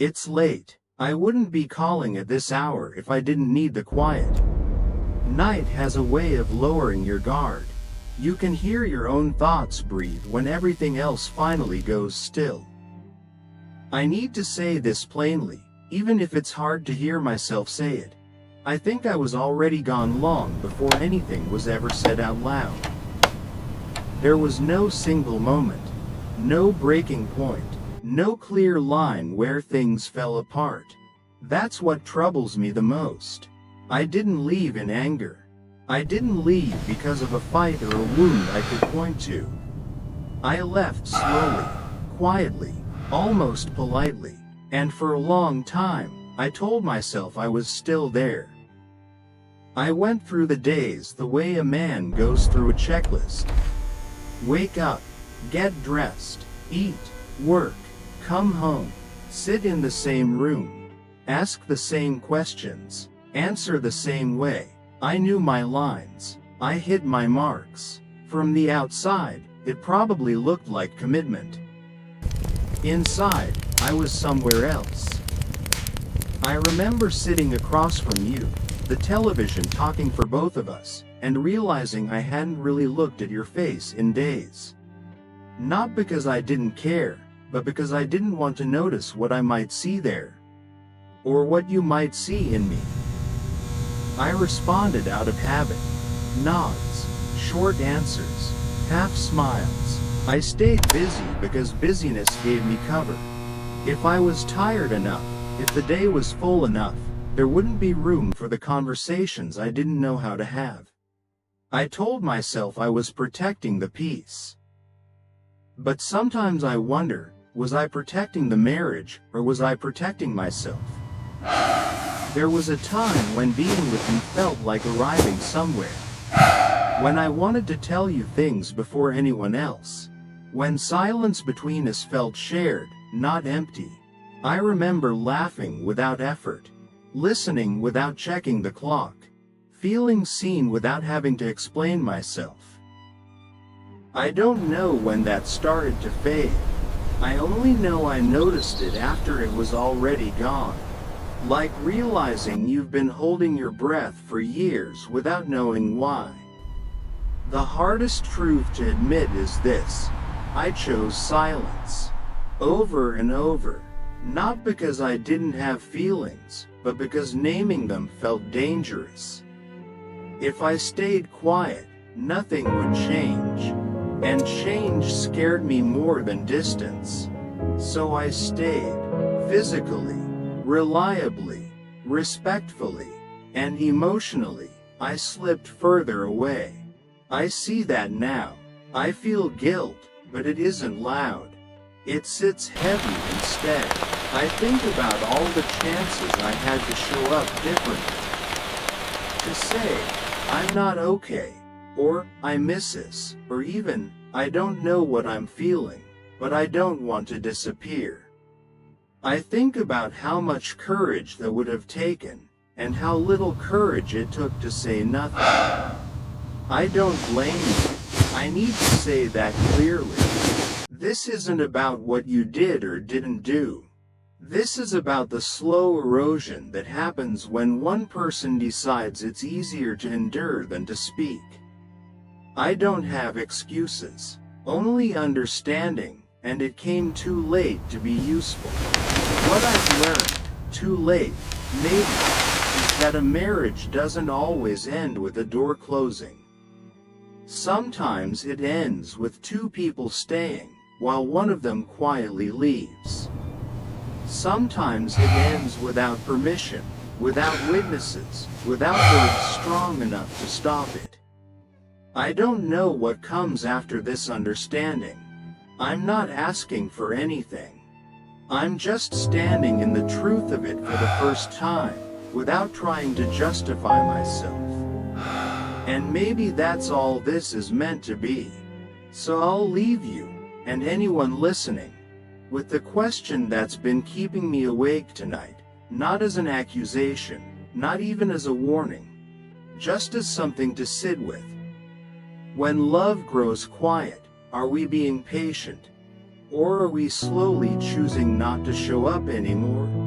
It's late. I wouldn't be calling at this hour if I didn't need the quiet. Night has a way of lowering your guard. You can hear your own thoughts breathe when everything else finally goes still. I need to say this plainly, even if it's hard to hear myself say it. I think I was already gone long before anything was ever said out loud. There was no single moment, no breaking point, no clear line where things fell apart. That's what troubles me the most. I didn't leave in anger. I didn't leave because of a fight or a wound I could point to. I left slowly, quietly, almost politely, and for a long time, I told myself I was still there. I went through the days the way a man goes through a checklist. Wake up, get dressed, eat, work, come home, sit in the same room, ask the same questions, answer the same way. I knew my lines. I hit my marks. From the outside, it probably looked like commitment. Inside, I was somewhere else. I remember sitting across from you, the television talking for both of us, and realizing I hadn't really looked at your face in days. Not because I didn't care, but because I didn't want to notice what I might see there. Or what you might see in me. I responded out of habit. Nods, short answers, half smiles. I stayed busy because busyness gave me cover. If I was tired enough, if the day was full enough, there wouldn't be room for the conversations I didn't know how to have. I told myself I was protecting the peace. But sometimes I wonder, was I protecting the marriage, or was I protecting myself? There was a time when being with you felt like arriving somewhere. When I wanted to tell you things before anyone else. When silence between us felt shared, not empty. I remember laughing without effort. Listening without checking the clock. Feeling seen without having to explain myself. I don't know when that started to fade. I only know I noticed it after it was already gone. Like realizing you've been holding your breath for years without knowing why. The hardest truth to admit is this: I chose silence. Over and over. Not because I didn't have feelings, but because naming them felt dangerous. If I stayed quiet, nothing would change. And change scared me more than distance. So I stayed, physically, reliably, respectfully, and emotionally. I slipped further away. I see that now. I feel guilt, but it isn't loud. It sits heavy instead. I think about all the chances I had to show up differently. To say, I'm not okay, or I miss this, or even, I don't know what I'm feeling, but I don't want to disappear. I think about how much courage that would have taken, and how little courage it took to say nothing. I don't blame you. I need to say that clearly. This isn't about what you did or didn't do. This is about the slow erosion that happens when one person decides it's easier to endure than to speak. I don't have excuses, only understanding, and it came too late to be useful. What I've learned, too late, maybe, is that a marriage doesn't always end with a door closing. Sometimes it ends with two people staying, while one of them quietly leaves. Sometimes it ends without permission, without witnesses, without words strong enough to stop it. I don't know what comes after this understanding. I'm not asking for anything. I'm just standing in the truth of it for the first time, without trying to justify myself. And maybe that's all this is meant to be. So I'll leave you, and anyone listening, with the question that's been keeping me awake tonight, not as an accusation, not even as a warning, just as something to sit with. When love grows quiet, are we being patient? Or are we slowly choosing not to show up anymore?